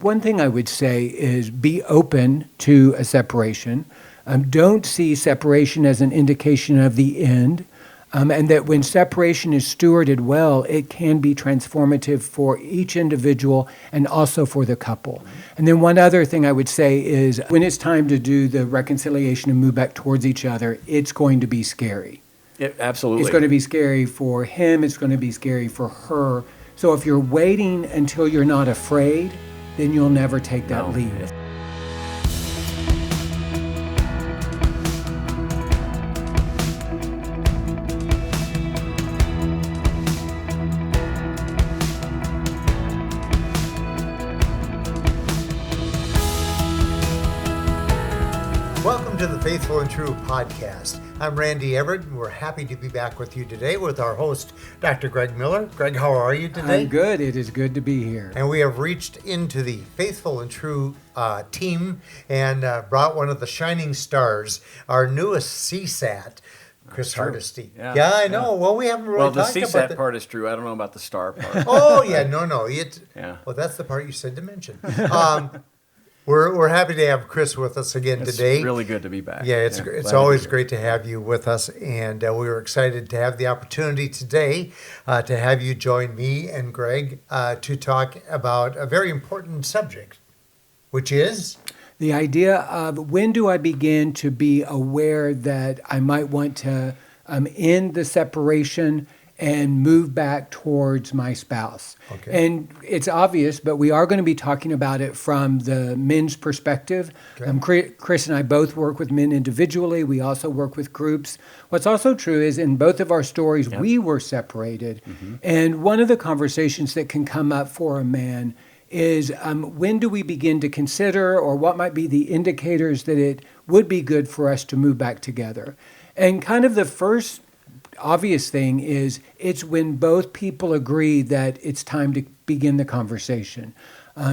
One thing I would say is be open to a separation. Don't see separation as an indication of the end. And that when separation is stewarded well, it can be transformative for each individual and also for the couple. And then one other thing I would say is when it's time to do the reconciliation and move back towards each other, it's going to be scary. Absolutely. It's going to be scary for him. It's going to be scary for her. So if you're waiting until you're not afraid, then you'll never take that leap. Welcome to the Faithful and True podcast. I'm Randy Everett, and we're happy to be back with you today with our host, Dr. Greg Miller. Greg, how are you today? I'm good. It is good to be here. And we have reached into the Faithful and True team and brought one of the shining stars, our newest CSAT, Chris Hardesty. Yeah, I know. Well, we haven't really talked about the CSAT part is true. I don't know about the star part. Oh, yeah. No. Well, that's the part you said to mention. We're happy to have Chris with us again today. It's really good to be back. Yeah, it's always great to have you with us, and we were excited to have the opportunity today to have you join me and Greg to talk about a very important subject, which is the idea of when do I begin to be aware that I might want to end the separation and move back towards my spouse. Okay. And it's obvious, but we are going to be talking about it from the men's perspective. Okay. Chris and I both work with men individually. We also work with groups. What's also true is in both of our stories, we were separated. Mm-hmm. And one of the conversations that can come up for a man is when do we begin to consider, or what might be the indicators that it would be good for us to move back together? And kind of the first obvious thing is it's when both people agree that it's time to begin the conversation.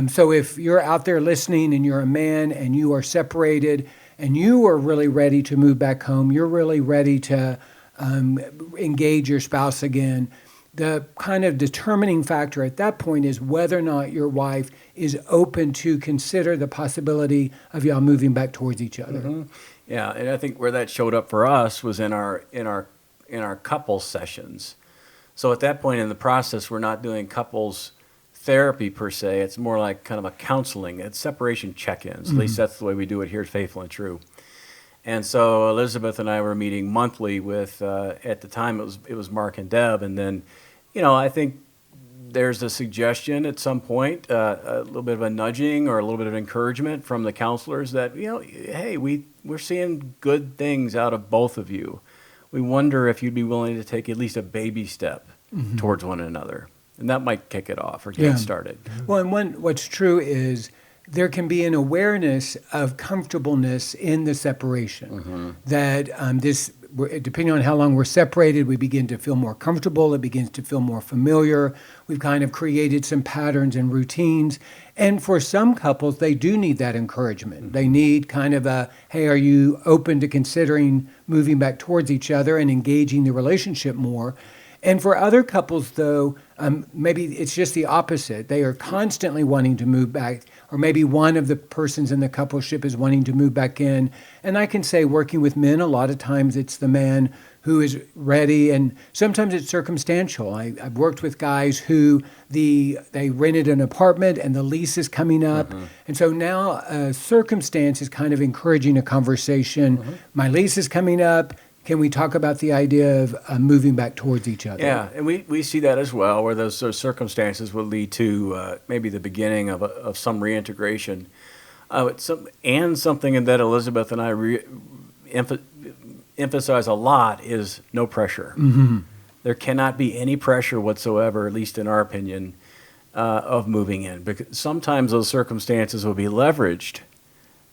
So if you're out there listening and you're a man and you are separated and you are really ready to move back home, you're really ready to engage your spouse again, the kind of determining factor at that point is whether or not your wife is open to consider the possibility of y'all moving back towards each other. Mm-hmm. Yeah, and I think where that showed up for us was in our couples sessions. So at that point in the process, we're not doing couples therapy per se. It's more like kind of a counseling. It's separation check-ins. Mm-hmm. At least that's the way we do it here at Faithful and True. And so Elizabeth and I were meeting monthly with, at the time it was Mark and Deb. And then, I think there's a suggestion at some point, a little bit of a nudging or a little bit of encouragement from the counselors that, hey, we're seeing good things out of both of you. We wonder if you'd be willing to take at least a baby step towards one another. And that might kick it off or get it started. Well, and what's true is there can be an awareness of comfortableness in the separation. That depending on how long we're separated, we begin to feel more comfortable. It begins to feel more familiar. We've kind of created some patterns and routines. And for some couples, they do need that encouragement. They need kind of a, hey, are you open to considering moving back towards each other and engaging the relationship more? And for other couples, though, maybe it's just the opposite. They are constantly wanting to move back, or maybe one of the persons in the coupleship is wanting to move back in. And I can say working with men, a lot of times it's the man who is ready, and sometimes it's circumstantial. I've worked with guys who they rented an apartment and the lease is coming up. And so now a circumstance is kind of encouraging a conversation. My lease is coming up. Can we talk about the idea of moving back towards each other? Yeah, and we see that as well, where those circumstances will lead to maybe the beginning of some reintegration. Something that Elizabeth and I emphasize a lot is no pressure. Mm-hmm. There cannot be any pressure whatsoever, at least in our opinion, of moving in. Because sometimes those circumstances will be leveraged,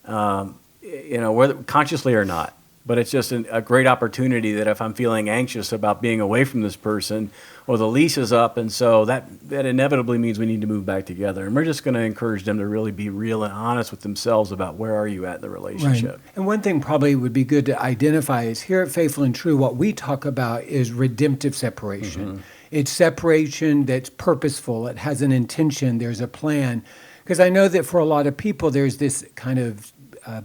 whether consciously or not. But it's just a great opportunity that if I'm feeling anxious about being away from this person, or the lease is up, and so that inevitably means we need to move back together. And we're just going to encourage them to really be real and honest with themselves about where are you at in the relationship. Right. And one thing probably would be good to identify is here at Faithful and True, what we talk about is redemptive separation. It's separation that's purposeful. It has an intention. There's a plan. Because I know that for a lot of people, there's this kind of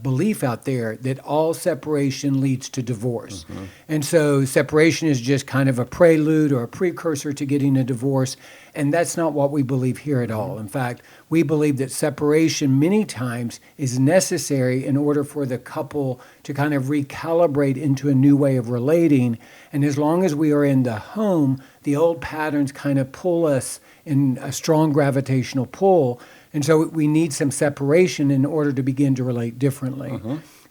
belief out there that all separation leads to divorce. And so separation is just kind of a prelude or a precursor to getting a divorce. And that's not what we believe here at all. In fact, we believe that separation many times is necessary in order for the couple to kind of recalibrate into a new way of relating. And as long as we are in the home, the old patterns kind of pull us in a strong gravitational pull. And so we need some separation in order to begin to relate differently.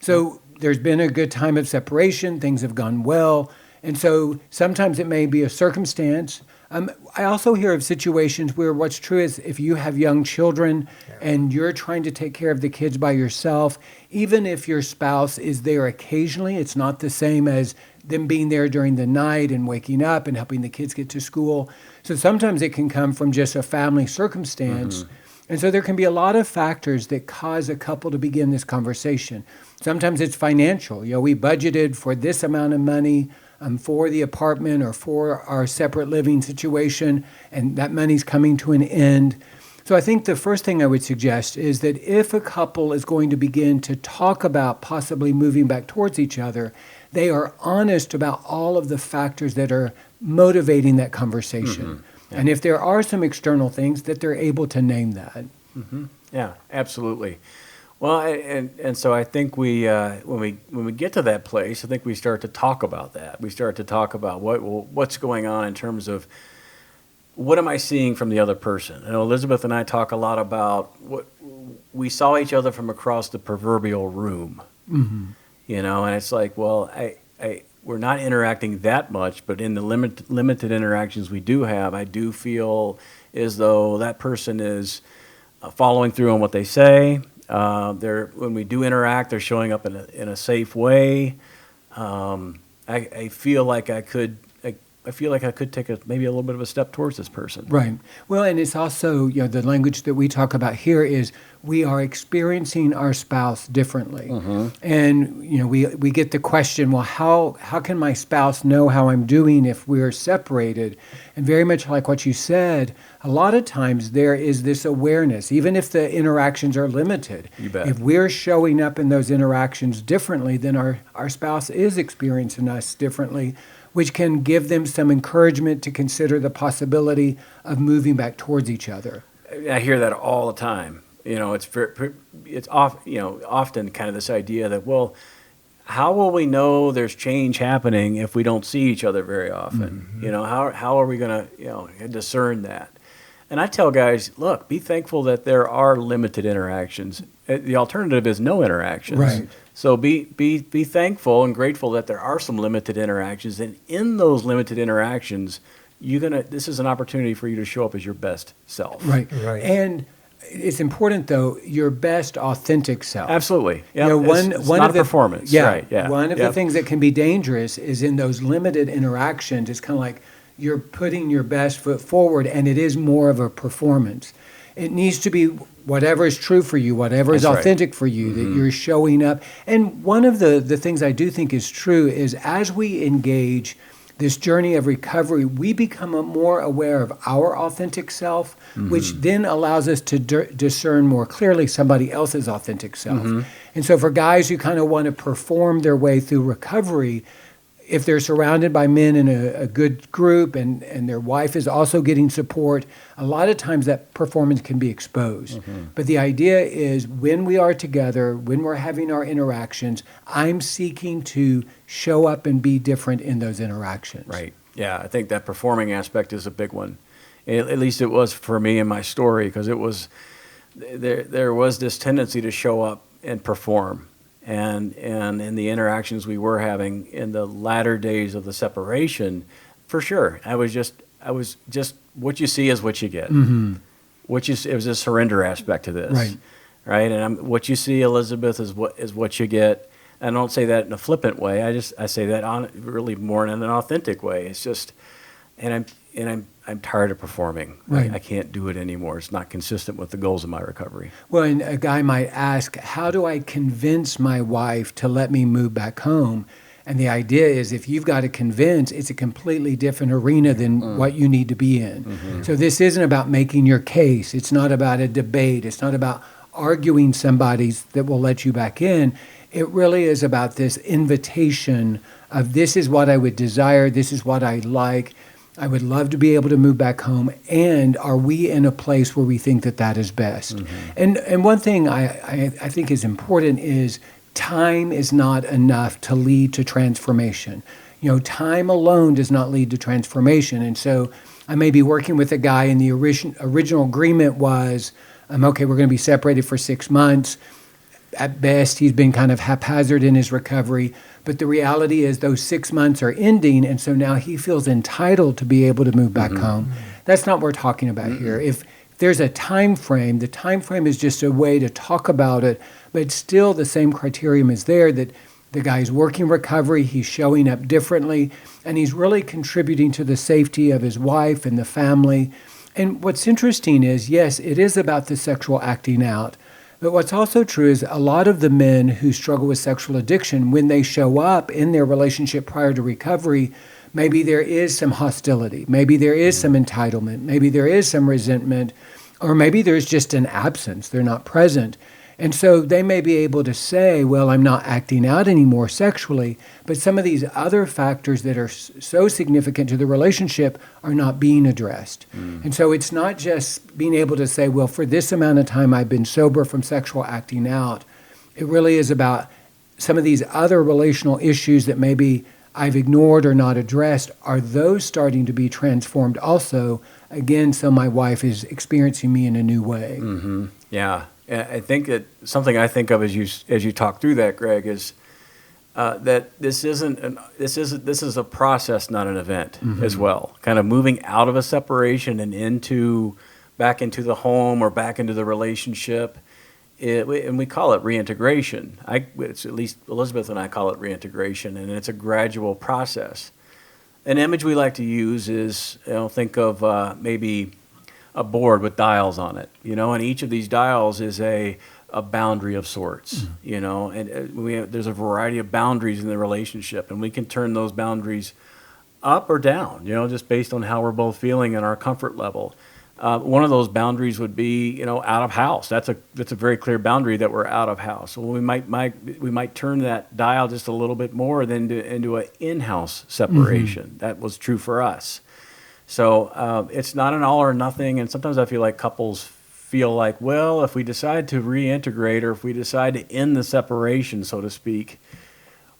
So there's been a good time of separation. Things have gone well. And so sometimes it may be a circumstance. I also hear of situations where what's true is if you have young children and you're trying to take care of the kids by yourself, even if your spouse is there occasionally, it's not the same as them being there during the night and waking up and helping the kids get to school. So sometimes it can come from just a family circumstance. And so there can be a lot of factors that cause a couple to begin this conversation. Sometimes it's financial. We budgeted for this amount of money for the apartment or for our separate living situation, and that money's coming to an end. So I think the first thing I would suggest is that if a couple is going to begin to talk about possibly moving back towards each other, they are honest about all of the factors that are motivating that conversation. And if there are some external things, that they're able to name that. Yeah, absolutely. Well, and so I think when we get to that place, I think we start to talk about that. We start to talk about what's going on in terms of what am I seeing from the other person. I know Elizabeth and I talk a lot about what we saw each other from across the proverbial room. And it's like, well, we're not interacting that much, but in the limited interactions we do have, I do feel as though that person is following through on what they say. When we do interact, they're showing up in a safe way. I feel like I could take maybe a little bit of a step towards this person. Right. Well, and it's also, the language that we talk about here is we are experiencing our spouse differently. And, we get the question, well, how can my spouse know how I'm doing if we're separated? And very much like what you said, a lot of times there is this awareness, even if the interactions are limited. You bet. If we're showing up in those interactions differently, then our spouse is experiencing us differently, which can give them some encouragement to consider the possibility of moving back towards each other. I hear that all the time. It's often kind of this idea that, well, how will we know there's change happening if we don't see each other very often? How are we going to discern that? And I tell guys, look, be thankful that there are limited interactions. The alternative is no interactions. Right. So be thankful and grateful that there are some limited interactions, and in those limited interactions, this is an opportunity for you to show up as your best self. Right. Right. And it's important, though, your best authentic self. Absolutely. Yeah. One it's of not the performance. Yeah. Right. Yeah. One of the things that can be dangerous is in those limited interactions. It's kind of like you're putting your best foot forward, and it is more of a performance. It needs to be whatever is true for you, whatever is authentic for you, that you're showing up. And one of the things I do think is true is as we engage this journey of recovery, we become more aware of our authentic self, which then allows us to discern more clearly somebody else's authentic self. And so for guys who kind of want to perform their way through recovery, if they're surrounded by men in a good group and their wife is also getting support, a lot of times that performance can be exposed. But the idea is when we are together, when we're having our interactions, I'm seeking to show up and be different in those interactions. Right. Yeah, I think that performing aspect is a big one. At least it was for me in my story, because there was this tendency to show up and perform. And in the interactions we were having in the latter days of the separation, for sure, I was just what you see is what you get. It was a surrender aspect to this, right? And what you see, Elizabeth, is what you get. I don't say that in a flippant way. I say that really more in an authentic way. It's just, and I'm tired of performing. Right. I can't do it anymore. It's not consistent with the goals of my recovery. Well, and a guy might ask, how do I convince my wife to let me move back home? And the idea is if you've got to convince, it's a completely different arena than what you need to be in. So this isn't about making your case. It's not about a debate. It's not about arguing somebody's that will let you back in. It really is about this invitation of this is what I would desire, this is what I like. I would love to be able to move back home. And are we in a place where we think that that is best? And one thing I think is important is time is not enough to lead to transformation. Time alone does not lead to transformation. And so I may be working with a guy and the original agreement was, okay, we're going to be separated for 6 months. At best, he's been kind of haphazard in his recovery. But the reality is those 6 months are ending, and so now he feels entitled to be able to move back home. That's not what we're talking about here. If there's a time frame, the time frame is just a way to talk about it, but still the same criterion is there that the guy's working recovery, he's showing up differently, and he's really contributing to the safety of his wife and the family. And what's interesting is, yes, it is about the sexual acting out. But what's also true is a lot of the men who struggle with sexual addiction, when they show up in their relationship prior to recovery, maybe there is some hostility, maybe there is some entitlement, maybe there is some resentment, or maybe there's just an absence, they're not present. And so they may be able to say, well, I'm not acting out anymore sexually, but some of these other factors that are so significant to the relationship are not being addressed. And so it's not just being able to say, well, for this amount of time I've been sober from sexual acting out. It really is about some of these other relational issues that maybe I've ignored or not addressed. Are those starting to be transformed also? Again, so my wife is experiencing me in a new way. Yeah. I think that something I think of as you talk through that, Greg, is that this is a process, not an event, as well. Kind of moving out of a separation and back into the home or back into the relationship, and we call it reintegration. It's at least Elizabeth and I call it reintegration, and it's a gradual process. An image we like to use is, think of maybe a board with dials on it, and each of these dials is a boundary of sorts, and there's a variety of boundaries in the relationship, and we can turn those boundaries up or down, just based on how we're both feeling and our comfort level. One of those boundaries would be, out of house. That's a very clear boundary that we're out of house. So we might turn that dial just a little bit more into an in-house separation. That was true for us. So it's not an all or nothing, and sometimes I feel like couples feel like, well, if we decide to reintegrate or if we decide to end the separation, so to speak,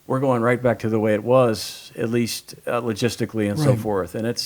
we're going right back to the way it was, at least logistically and so forth. And it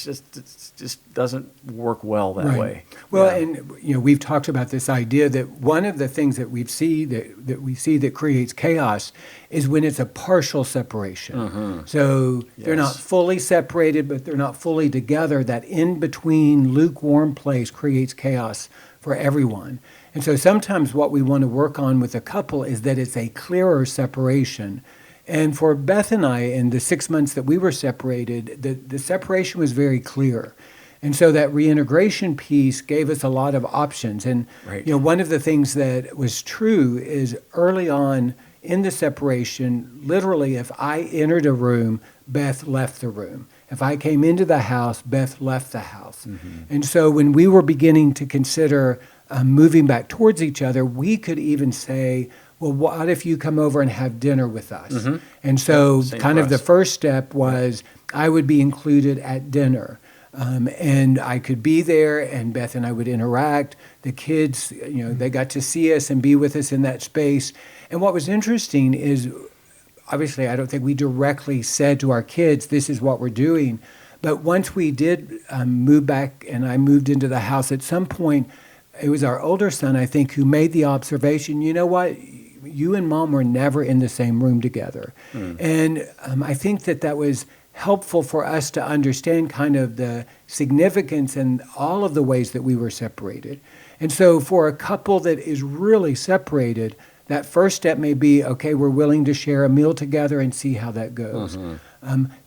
just doesn't work well that way. Well, and we've talked about this idea that one of the things that we see that creates chaos is when it's a partial separation. So they're not fully separated, but they're not fully together. That in between lukewarm place creates chaos for everyone. And so sometimes what we want to work on with a couple is that it's a clearer separation. And for Beth and I, in the 6 months that we were separated, the separation was very clear. And so that reintegration piece gave us a lot of options. And one of the things that was true is early on in the separation, literally, if I entered a room, Beth left the room. If I came into the house, Beth left the house. And so when we were beginning to consider moving back towards each other, we could even say, well, what if you come over and have dinner with us? And so kind of the first step was I would be included at dinner. And I could be there, and Beth and I would interact. The kids, they got to see us and be with us in that space. And what was interesting is, obviously, I don't think we directly said to our kids, this is what we're doing. But once we did move back and I moved into the house, at some point, it was our older son, I think, who made the observation, you know what? You and Mom were never in the same room together. And I think that was helpful for us to understand kind of the significance and all of the ways that we were separated. And so for a couple that is really separated, that first step may be, okay, we're willing to share a meal together and see how that goes.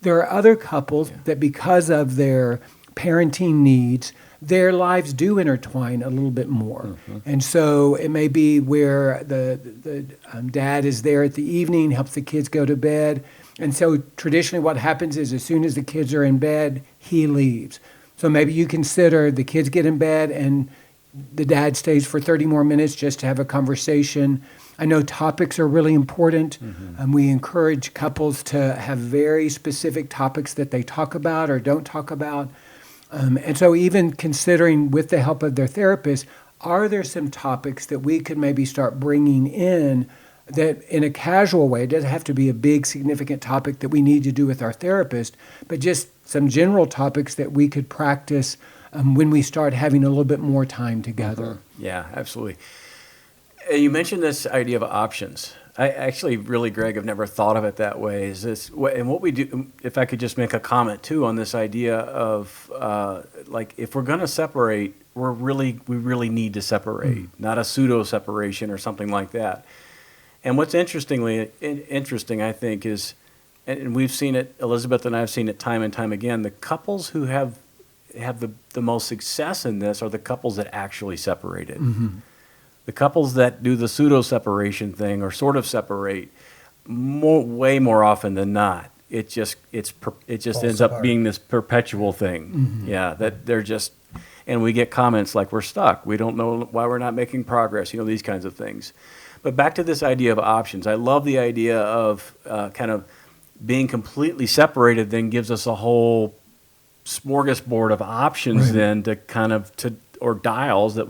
There are other couples that because of their parenting needs, their lives do intertwine a little bit more. And so it may be where the dad is there at the evening, helps the kids go to bed, And so traditionally what happens is as soon as the kids are in bed, he leaves. So maybe you consider the kids get in bed and the dad stays for 30 more minutes just to have a conversation. I know topics are really important. We encourage couples to have very specific topics that they talk about or don't talk about. And so even considering with the help of their therapist, are there some topics that we could maybe start bringing in that in a casual way, it doesn't have to be a big significant topic that we need to do with our therapist, but just some general topics that we could practice when we start having a little bit more time together. Yeah, absolutely. You mentioned this idea of options. I actually really, Greg, have never thought of it that way. And what we do, if I could just make a comment too on this idea of like if we're going to separate, we really need to separate, not a pseudo separation or something like that. And what's interesting, I think, is, and we've seen it, Elizabeth and I have seen it time and time again, the couples who have the most success in this are the couples that actually separated. The couples that do the pseudo-separation thing or sort of separate, way more often than not, it just ends up being this perpetual thing. Yeah, that they're just, and we get comments like we're stuck. We don't know why we're not making progress, these kinds of things. But back to this idea of options. I love the idea of kind of being completely separated then gives us a whole smorgasbord of options then to kind of, or dials that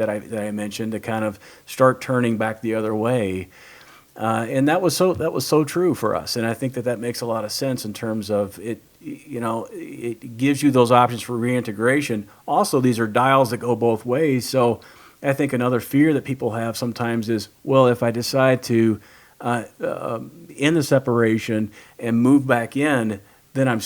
I mentioned to kind of start turning back the other way. And that was so true for us. And I think that makes a lot of sense in terms of it, it gives you those options for reintegration. Also, these are dials that go both ways. So I think another fear that people have sometimes is, well, if I decide to end the separation and move back in, then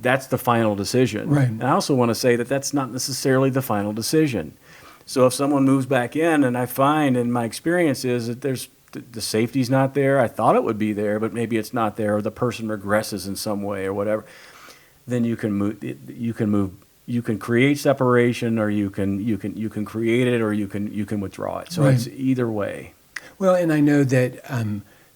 that's the final decision. Right. And I also want to say that that's not necessarily the final decision. So if someone moves back in and I find, and my experience is that the safety's not there, I thought it would be there, but maybe it's not there, or the person regresses in some way or whatever, then you can move. You can create separation, or you can create it, or you can withdraw it. So It's either way. Well, and I know that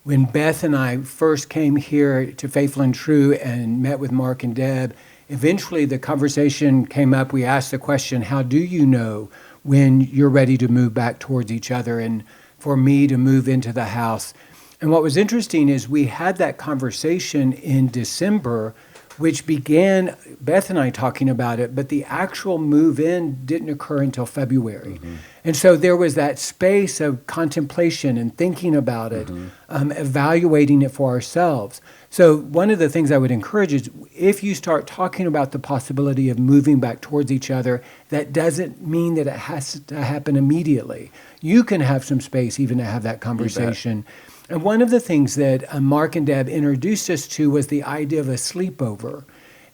when Beth and I first came here to Faithful and True and met with Mark and Deb, eventually the conversation came up. We asked the question, how do you know when you're ready to move back towards each other and for me to move into the house? And what was interesting is we had that conversation in December, which began Beth and I talking about it, but the actual move in didn't occur until February. And so there was that space of contemplation and thinking about it, evaluating it for ourselves. So one of the things I would encourage is if you start talking about the possibility of moving back towards each other, that doesn't mean that it has to happen immediately. You can have some space even to have that conversation. And one of the things that Mark and Deb introduced us to was the idea of a sleepover.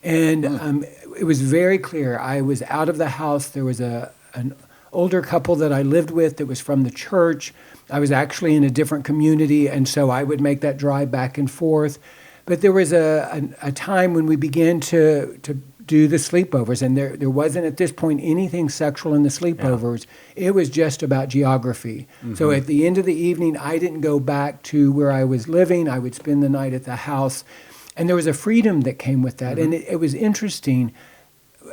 And it was very clear. I was out of the house. There was an older couple that I lived with that was from the church. I was actually in a different community, and so I would make that drive back and forth. But there was a time when we began to do the sleepovers, and there wasn't at this point anything sexual in the sleepovers. Yeah. It was just about geography. So at the end of the evening, I didn't go back to where I was living. I would spend the night at the house, and there was a freedom that came with that. And it was interesting.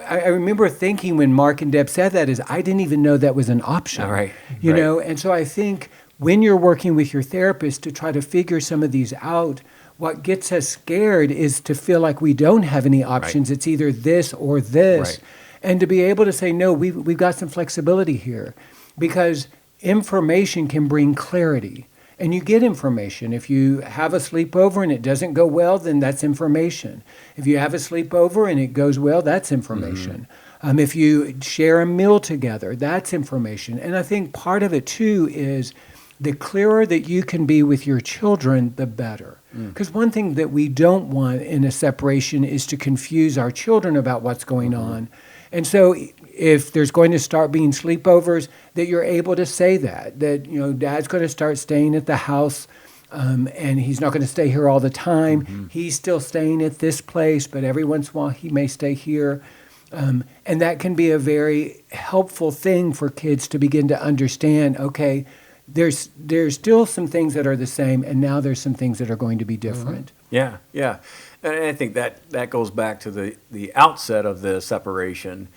I remember thinking when Mark and Deb said that is I didn't even know that was an option. All right. You know, and so I think when you're working with your therapist to try to figure some of these out, what gets us scared is to feel like we don't have any options. Right. It's either this or this. Right. And to be able to say, no, we've got some flexibility here, because information can bring clarity. And you get information. If you have a sleepover and it doesn't go well, then that's information. If you have a sleepover and it goes well, that's information. If you share a meal together, that's information. And I think part of it, too, is the clearer that you can be with your children, the better. Because one thing that we don't want in a separation is to confuse our children about what's going on. And so if there's going to start being sleepovers, that you're able to say that Dad's going to start staying at the house, and he's not going to stay here all the time. He's still staying at this place, but every once in a while he may stay here. And that can be a very helpful thing for kids to begin to understand, okay, there's still some things that are the same, and now there's some things that are going to be different. Yeah, yeah. And I think that goes back to the outset of the separation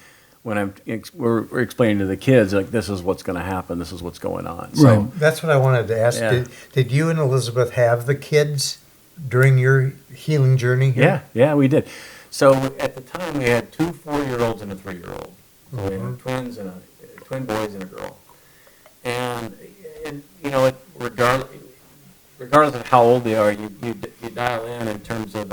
when we're explaining to the kids, like, this is what's going to happen, this is what's going on. So, Right. That's what I wanted to ask. Yeah. Did you and Elizabeth have the kids during your healing journey here? yeah, we did. So at the time, we had 2 4-year-olds and a 3-year-old. So we had twins and twin boys and a girl. And you know, regardless of how old they are, you dial in terms of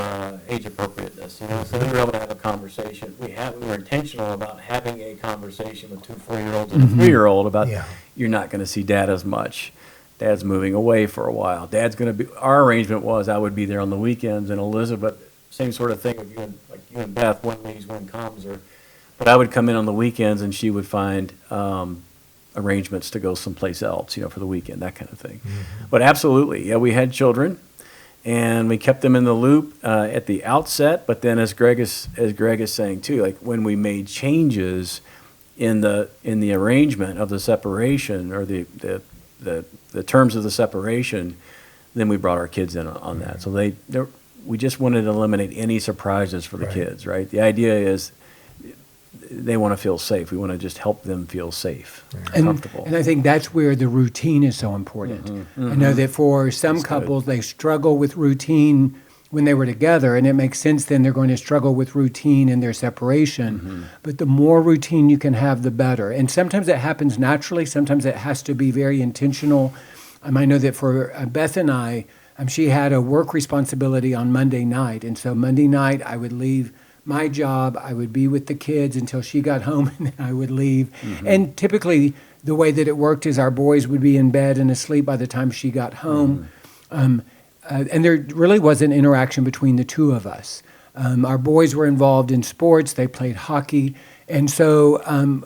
age appropriateness. You know, so we were able to have a conversation. We were intentional about having a conversation with 2 4-year-olds and a 3-year-old about you're not going to see Dad as much. Dad's moving away for a while. Dad's going to be. Our arrangement was I would be there on the weekends, and Elizabeth, same sort of thing with you and Beth. One leaves, one comes, but I would come in on the weekends, and she would find arrangements to go someplace else, you know, for the weekend, that kind of thing. But absolutely, yeah, we had children, and we kept them in the loop at the outset. But then, as Greg is saying too, like when we made changes in the arrangement of the separation or the terms of the separation, then we brought our kids in on that. So we just wanted to eliminate any surprises for the kids, right? The idea is they want to feel safe. We want to just help them feel safe, and comfortable. And I think that's where the routine is so important. I know that for some couples, they struggle with routine when they were together, and it makes sense then they're going to struggle with routine in their separation. But the more routine you can have, the better. And sometimes it happens naturally. Sometimes it has to be very intentional. I know that for Beth and I, she had a work responsibility on Monday night. And so Monday night, I would leave my job. I would be with the kids until she got home, and then I would leave. And typically, the way that it worked is our boys would be in bed and asleep by the time she got home. And there really wasn't interaction between the two of us. Our boys were involved in sports. They played hockey. And so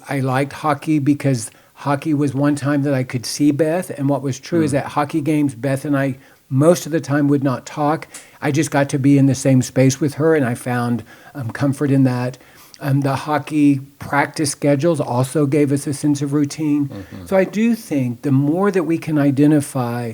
I liked hockey because hockey was one time that I could see Beth. And what was true is at hockey games, Beth and I most of the time would not talk. I just got to be in the same space with her, and I found comfort in that. The hockey practice schedules also gave us a sense of routine. So I do think the more that we can identify,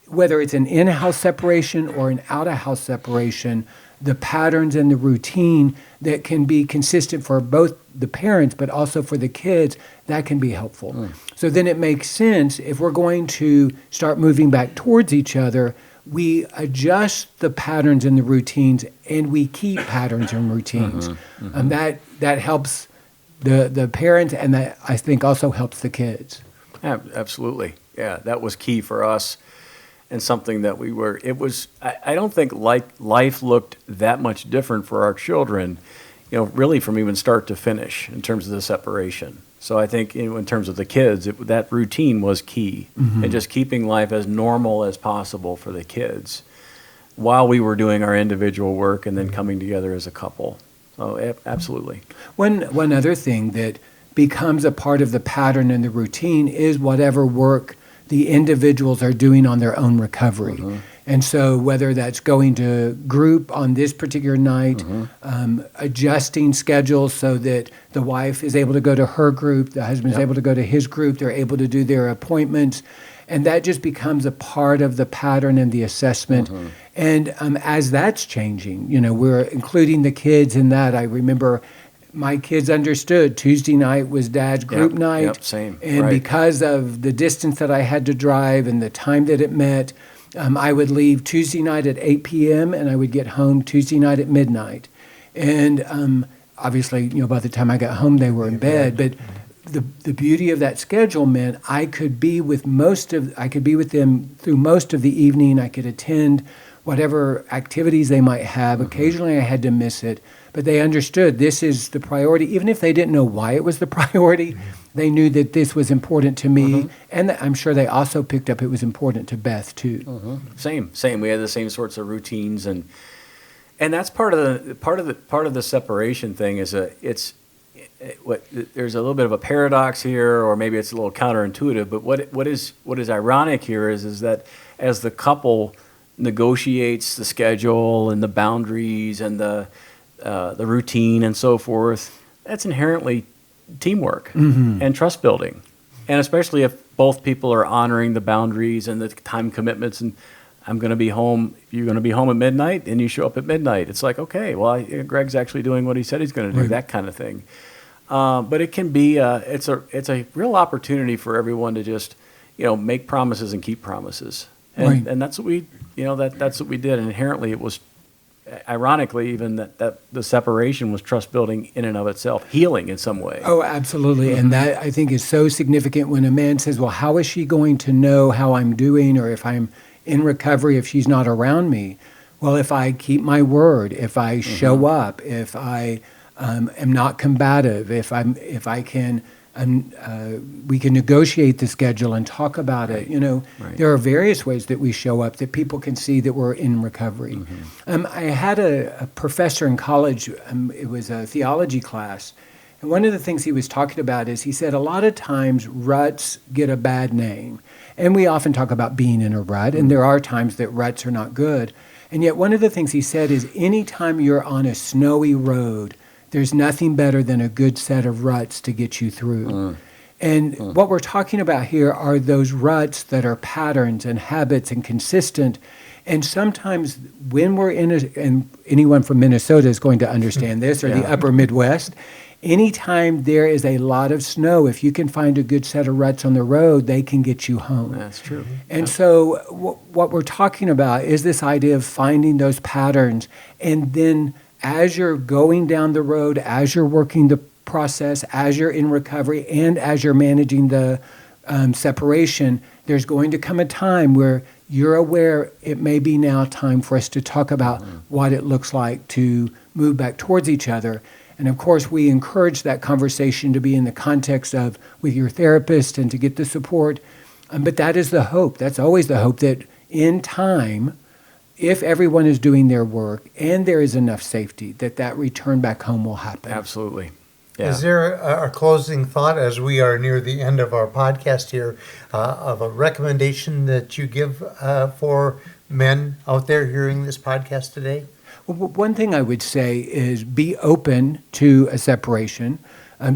whether it's an in-house separation or an out-of-house separation, the patterns and the routine that can be consistent for both the parents but also for the kids, that can be helpful. So then it makes sense if we're going to start moving back towards each other, we adjust the patterns and the routines, and we keep patterns and routines. That helps the parents, and that I think also helps the kids. Absolutely. Yeah, that was key for us. And something that I don't think life looked that much different for our children, you know, really from even start to finish in terms of the separation. So I think in terms of the kids, that routine was key, and just keeping life as normal as possible for the kids while we were doing our individual work and then coming together as a couple. So absolutely. One other thing that becomes a part of the pattern and the routine is whatever work the individuals are doing on their own recovery. And so whether that's going to group on this particular night, adjusting schedules so that the wife is able to go to her group, the husband's able to go to his group, they're able to do their appointments, and that just becomes a part of the pattern and the assessment. And as that's changing, you know, we're including the kids in that. I remember my kids understood Tuesday night was Dad's group night. Yep, same. And because of the distance that I had to drive and the time that it meant, I would leave Tuesday night at 8 p.m. and I would get home Tuesday night at midnight. And obviously, you know, by the time I got home, they were in bed. But the beauty of that schedule meant I could be with them through most of the evening. I could attend whatever activities they might have. Occasionally, I had to miss it. But they understood this is the priority. Even if they didn't know why it was the priority, they knew that this was important to me. And I'm sure they also picked up it was important to Beth, too. Same. We had the same sorts of routines. And that's part of the separation thing is there's a little bit of a paradox here, or maybe it's a little counterintuitive. But what is ironic here is that as the couple negotiates the schedule and the boundaries and the routine and so forth, that's inherently teamwork and trust building. And especially if both people are honoring the boundaries and the time commitments. And I'm going to be home. You're going to be home at midnight, and you show up at midnight. It's like, okay, well, Greg's actually doing what he said he's going to do, that kind of thing. But it can be, it's a real opportunity for everyone to just, make promises and keep promises. And that's what we, that's what we did. And inherently, it was, ironically, even that the separation was trust building in and of itself, healing in some way. Oh, absolutely. And that, I think, is so significant when a man says, well, how is she going to know how I'm doing or if I'm in recovery if she's not around me? Well, if I keep my word, if I show up, if I am not combative, if I can, we can negotiate the schedule and talk about it. There are various ways that we show up that people can see that we're in recovery. I had a professor in college. It was a theology class. And one of the things he was talking about is he said a lot of times ruts get a bad name. And we often talk about being in a rut, and there are times that ruts are not good. And yet one of the things he said is anytime you're on a snowy road, there's nothing better than a good set of ruts to get you through. And what we're talking about here are those ruts that are patterns and habits and consistent. And sometimes when we're and anyone from Minnesota is going to understand this, or the upper Midwest, anytime there is a lot of snow, if you can find a good set of ruts on the road, they can get you home. That's true. And so what we're talking about is this idea of finding those patterns, and then as you're going down the road, as you're working the process, as you're in recovery, and as you're managing the separation, there's going to come a time where you're aware it may be now time for us to talk about what it looks like to move back towards each other. And of course, we encourage that conversation to be in the context of with your therapist and to get the support. But that is the hope. That's always the hope that in time, if everyone is doing their work and there is enough safety, that return back home will happen. Absolutely. Yeah. Is there a closing thought as we are near the end of our podcast here of a recommendation that you give for men out there hearing this podcast today? Well, one thing I would say is be open to a separation.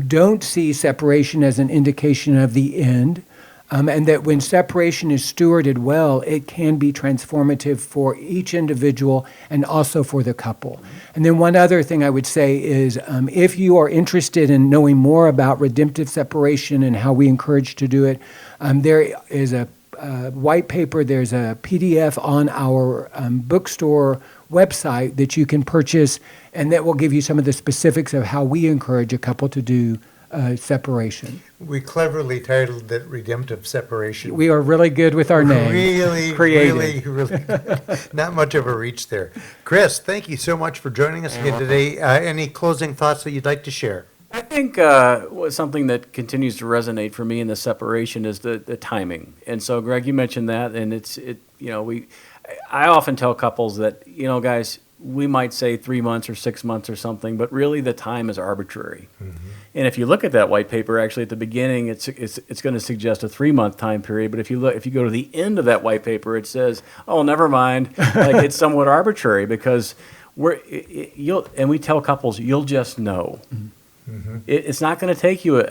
Don't see separation as an indication of the end. And that when separation is stewarded well, it can be transformative for each individual and also for the couple. And then one other thing I would say is if you are interested in knowing more about redemptive separation and how we encourage to do it, there is a white paper, there's a PDF on our bookstore website that you can purchase, and that will give you some of the specifics of how we encourage a couple to do separation. We cleverly titled it Redemptive Separation. We are really good with our name. Really, Creative. really, not much of a reach there. Chris, thank you so much for joining us again today. Any closing thoughts that you'd like to share? I think something that continues to resonate for me in the separation is the timing. And so, Greg, you mentioned that, and I often tell couples that, guys, we might say 3 months or 6 months or something, but really the time is arbitrary. And if you look at that white paper, actually at the beginning, it's going to suggest a 3-month time period. But if you go to the end of that white paper, it says, "Oh, never mind." Like it's somewhat arbitrary because and we tell couples, you'll just know. It's not going to take you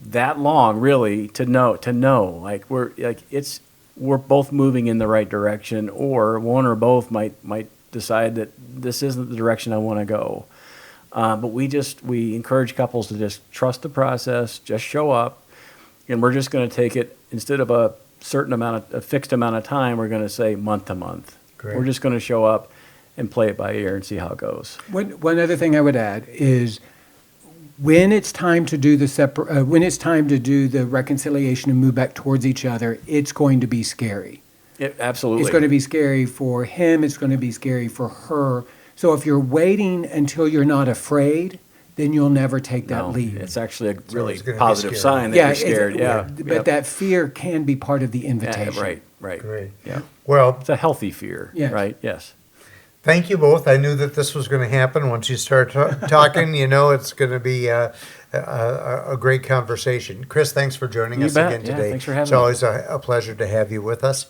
that long, really, to know. Like we're both moving in the right direction, or one or both might decide that this isn't the direction I want to go. But we encourage couples to just trust the process, just show up, and we're just going to take it instead of a fixed amount of time. We're going to say month to month. Great. We're just going to show up and play it by ear and see how it goes. One other thing I would add is when it's time to do the reconciliation and move back towards each other, it's going to be scary. Absolutely. It's going to be scary for him. It's going to be scary for her. So if you're waiting until you're not afraid, then you'll never take that leap. It's actually a really it's gonna be positive scary. sign that you're scared. But that fear can be part of the invitation. Right. Great. Yeah. Well, It's a healthy fear, Yes. right? Yes. thank you both. I knew that this was going to happen. Once you start talking, it's going to be a great conversation. Chris, thanks for joining You us bet. again Yeah, today. thanks for having It's me. always a pleasure to have you with us.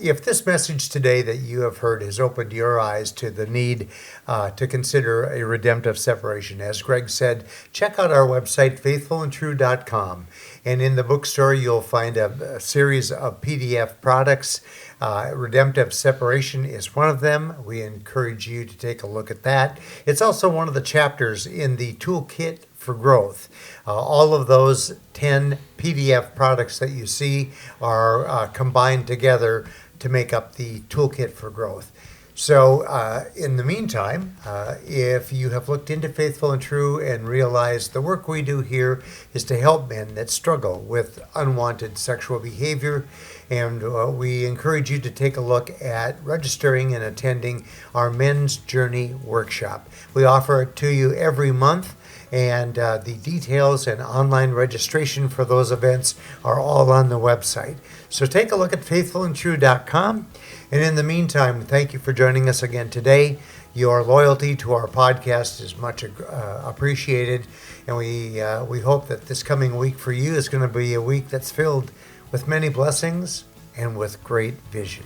If this message today that you have heard has opened your eyes to the need to consider a redemptive separation, as Greg said, check out our website, faithfulandtrue.com. And in the bookstore, you'll find a series of PDF products. Redemptive separation is one of them. We encourage you to take a look at that. It's also one of the chapters in the Toolkit for Growth. All of those 10 PDF products that you see are combined together to make up the Toolkit for Growth. So, in the meantime, if you have looked into Faithful and True and realized the work we do here is to help men that struggle with unwanted sexual behavior, and we encourage you to take a look at registering and attending our Men's Journey workshop. We offer it to you every month. And the details and online registration for those events are all on the website. So take a look at faithfulandtrue.com. And in the meantime, thank you for joining us again today. Your loyalty to our podcast is much appreciated. And we hope that this coming week for you is going to be a week that's filled with many blessings and with great vision.